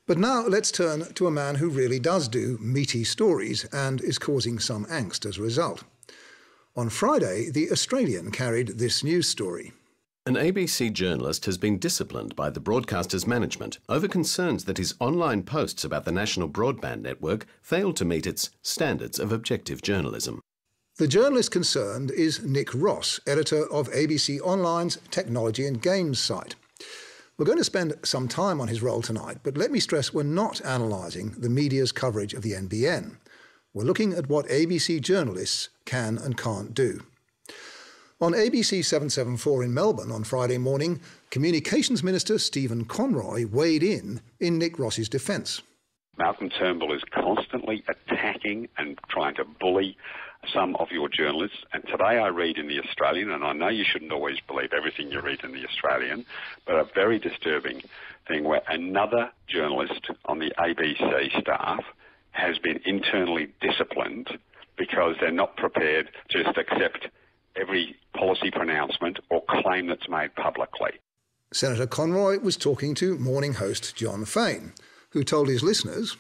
But now let's turn to a man who really does do meaty stories and is causing some angst as a result. On Friday, The Australian carried this news story. An ABC journalist has been disciplined by the broadcaster's management over concerns that his online posts about the National Broadband Network failed to meet its standards of objective journalism. The journalist concerned is Nick Ross, editor of ABC Online's technology and games site. We're going to spend some time on his role tonight, but let me stress we're not analysing the media's coverage of the NBN. We're looking at what ABC journalists can and can't do. On ABC 774 in Melbourne on Friday morning, Communications Minister Stephen Conroy weighed in Nick Ross's defence. Malcolm Turnbull is constantly attacking and trying to bully some of your journalists. And today I read in The Australian, and I know you shouldn't always believe everything you read in The Australian, but a very disturbing thing where another journalist on the ABC staff has been internally disciplined because they're not prepared to just accept every policy pronouncement or claim that's made publicly. Senator Conroy was talking to morning host John Fain, who told his listeners,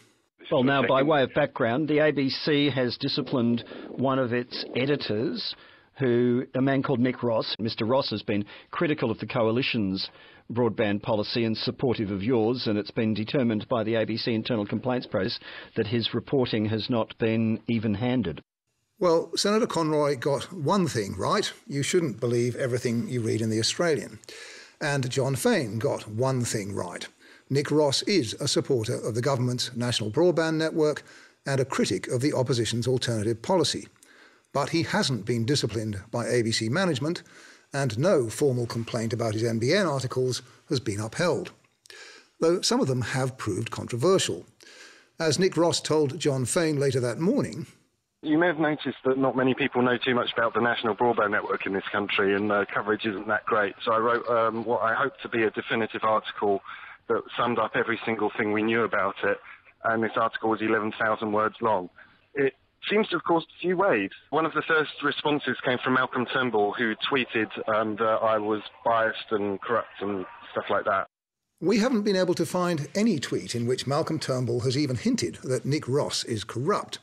well, now, by way of background, the ABC has disciplined one of its editors, a man called Nick Ross. Mr. Ross has been critical of the Coalition's broadband policy and supportive of yours, and it's been determined by the ABC internal complaints process that his reporting has not been even-handed. Well, Senator Conroy got one thing right. You shouldn't believe everything you read in The Australian. And John Fain got one thing right. Nick Ross is a supporter of the government's National Broadband Network and a critic of the opposition's alternative policy. But he hasn't been disciplined by ABC management, and no formal complaint about his NBN articles has been upheld, though some of them have proved controversial. As Nick Ross told John Fain later that morning, you may have noticed that not many people know too much about the National Broadband Network in this country, and coverage isn't that great. So I wrote what I hope to be a definitive article that summed up every single thing we knew about it, and this article was 11,000 words long. It seems to have caused a few waves. One of the first responses came from Malcolm Turnbull, who tweeted that I was biased and corrupt and stuff like that. We haven't been able to find any tweet in which Malcolm Turnbull has even hinted that Nick Ross is corrupt.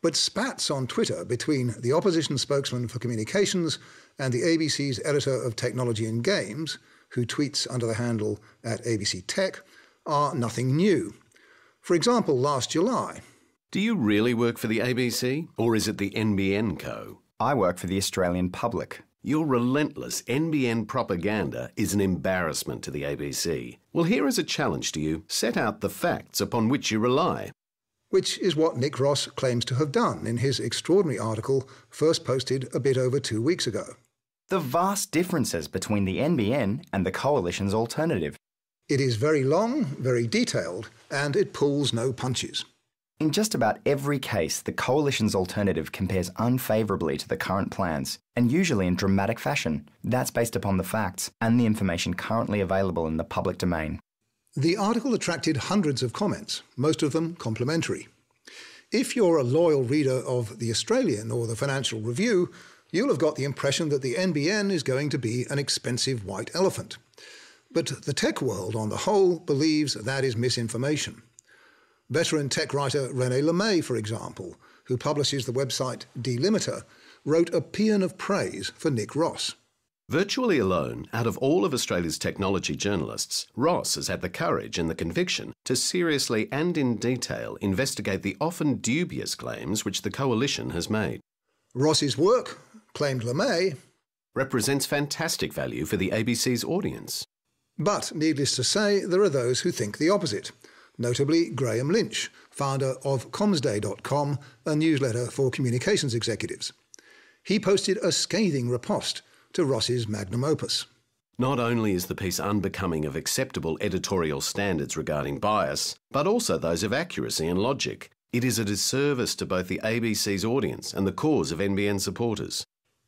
But spats on Twitter between the opposition spokesman for communications and the ABC's editor of technology and games, who tweets under the handle at ABC Tech, are nothing new. For example, last July. Do you really work for the ABC, or is it the NBN Co? I work for the Australian public. Your relentless NBN propaganda is an embarrassment to the ABC. Well, here is a challenge to you. Set out the facts upon which you rely. Which is what Nick Ross claims to have done in his extraordinary article first posted a bit over 2 weeks ago. The vast differences between the NBN and the Coalition's alternative. It is very long, very detailed, and it pulls no punches. In just about every case, the Coalition's alternative compares unfavourably to the current plans, and usually in dramatic fashion. That's based upon the facts and the information currently available in the public domain. The article attracted hundreds of comments, most of them complimentary. If you're a loyal reader of The Australian or the Financial Review, you'll have got the impression that the NBN is going to be an expensive white elephant. But the tech world on the whole believes that is misinformation. Veteran tech writer René Lemay, for example, who publishes the website Delimiter, wrote a paean of praise for Nick Ross. Virtually alone, out of all of Australia's technology journalists, Ross has had the courage and the conviction to seriously and in detail investigate the often dubious claims which the Coalition has made. Ross's work, claimed Lemay, represents fantastic value for the ABC's audience. But, needless to say, there are those who think the opposite, notably Graham Lynch, founder of ComsDay.com, a newsletter for communications executives. He posted a scathing riposte to Ross's magnum opus. Not only is the piece unbecoming of acceptable editorial standards regarding bias, but also those of accuracy and logic. It is a disservice to both the ABC's audience and the cause of NBN supporters.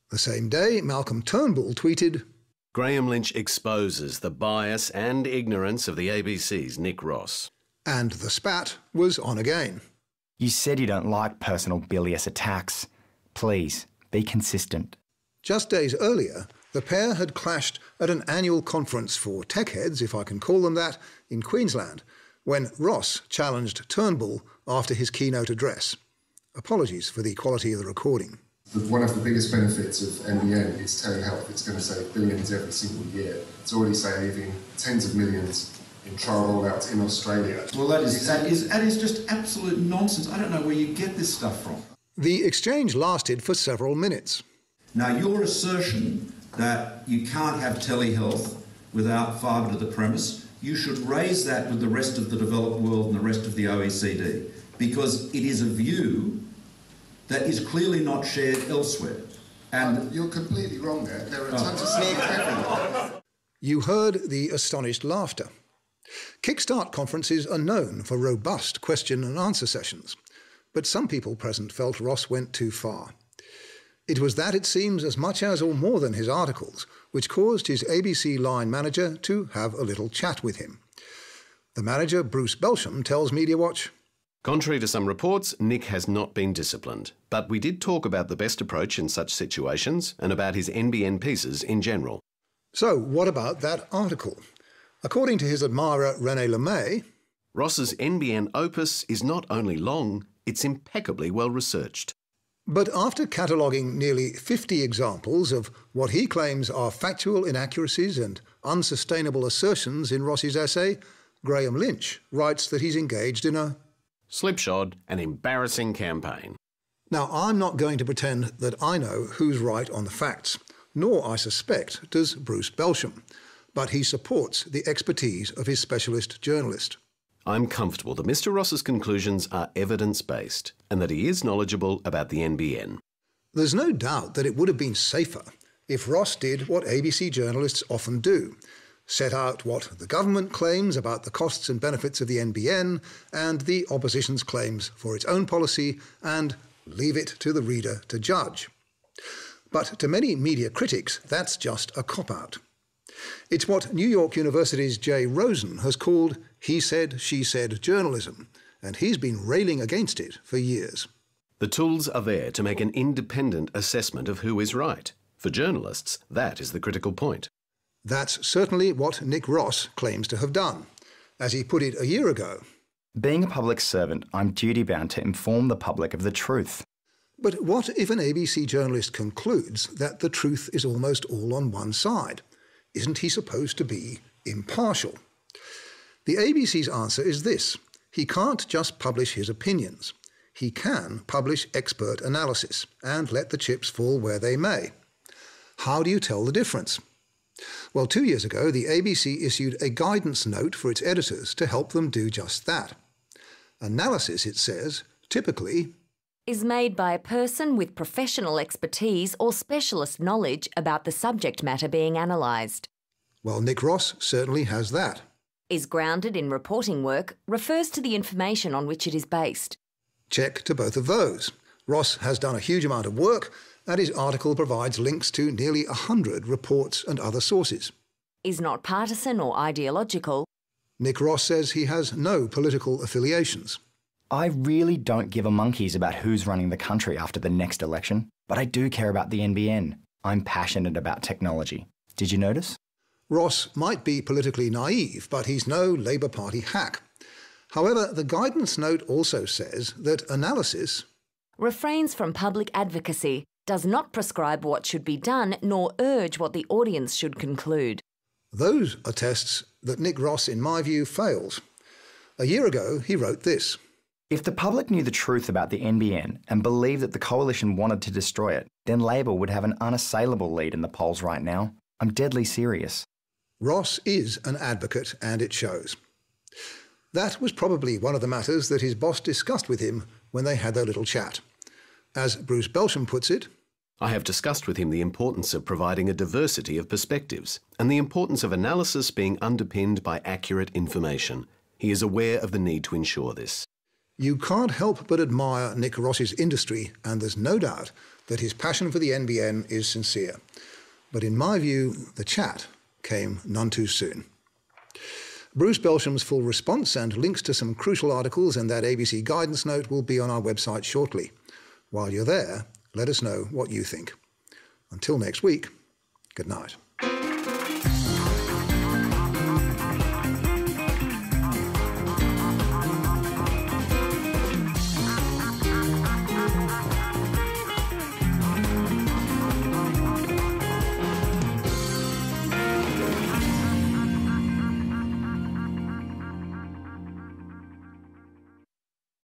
The same day, Malcolm Turnbull tweeted, Graham Lynch exposes the bias and ignorance of the ABC's Nick Ross. And the spat was on again. You said you don't like personal bilious attacks. Please, be consistent. Just days earlier, the pair had clashed at an annual conference for tech heads, if I can call them that, in Queensland, when Ross challenged Turnbull after his keynote address. Apologies for the quality of the recording. One of the biggest benefits of NBN is telehealth. It's going to save billions every single year. It's already saving tens of millions in trial rollouts in Australia. Well, that is just absolute nonsense. I don't know where you get this stuff from. The exchange lasted for several minutes. Now, your assertion that you can't have telehealth without fibre to the premise, you should raise that with the rest of the developed world and the rest of the OECD, because it is a view that is clearly not shared elsewhere. And you're completely wrong there. There are tons of stuff everywhere. You heard the astonished laughter. Kickstart conferences are known for robust question and answer sessions, but some people present felt Ross went too far. It was that, it seems, as much as or more than his articles, which caused his ABC line manager to have a little chat with him. The manager, Bruce Belsham, tells Media Watch, "Contrary to some reports, Nick has not been disciplined, but we did talk about the best approach in such situations and about his NBN pieces in general." So what about that article? According to his admirer René Lemay, Ross's NBN opus is not only long, it's impeccably well researched. But after cataloguing nearly 50 examples of what he claims are factual inaccuracies and unsustainable assertions in Ross's essay, Graham Lynch writes that he's engaged in a slipshod and embarrassing campaign. Now, I'm not going to pretend that I know who's right on the facts, nor, I suspect, does Bruce Belsham, but he supports the expertise of his specialist journalist. I'm comfortable that Mr. Ross's conclusions are evidence-based and that he is knowledgeable about the NBN. There's no doubt that it would have been safer if Ross did what ABC journalists often do, set out what the government claims about the costs and benefits of the NBN and the opposition's claims for its own policy, and leave it to the reader to judge. But to many media critics, that's just a cop-out. It's what New York University's Jay Rosen has called he said, she said journalism, and he's been railing against it for years. The tools are there to make an independent assessment of who is right. For journalists, that is the critical point. That's certainly what Nick Ross claims to have done. As he put it a year ago, "Being a public servant, I'm duty-bound to inform the public of the truth." But what if an ABC journalist concludes that the truth is almost all on one side? Isn't he supposed to be impartial? The ABC's answer is this: he can't just publish his opinions. He can publish expert analysis and let the chips fall where they may. How do you tell the difference? Well, 2 years ago, the ABC issued a guidance note for its editors to help them do just that. Analysis, it says, typically is made by a person with professional expertise or specialist knowledge about the subject matter being analysed. Well, Nick Ross certainly has that. Is grounded in reporting work, refers to the information on which it is based. Check to both of those. Ross has done a huge amount of work, and his article provides links to nearly 100 reports and other sources. Is not partisan or ideological. Nick Ross says he has no political affiliations. I really don't give a monkeys about who's running the country after the next election, but I do care about the NBN. I'm passionate about technology. Did you notice? Ross might be politically naive, but he's no Labour Party hack. However, the guidance note also says that analysis refrains from public advocacy, does not prescribe what should be done, nor urge what the audience should conclude. Those are tests that Nick Ross, in my view, fails. A year ago, he wrote this: "If the public knew the truth about the NBN and believed that the coalition wanted to destroy it, then Labor would have an unassailable lead in the polls right now. I'm deadly serious." Ross is an advocate, and it shows. That was probably one of the matters that his boss discussed with him when they had their little chat. As Bruce Belsham puts it, I have discussed with him the importance of providing a diversity of perspectives and the importance of analysis being underpinned by accurate information. He is aware of the need to ensure this. You can't help but admire Nick Ross's industry, and there's no doubt that his passion for the NBN is sincere. But in my view, the chat came none too soon. Bruce Belsham's full response and links to some crucial articles and that ABC guidance note will be on our website shortly. While you're there, let us know what you think. Until next week, good night.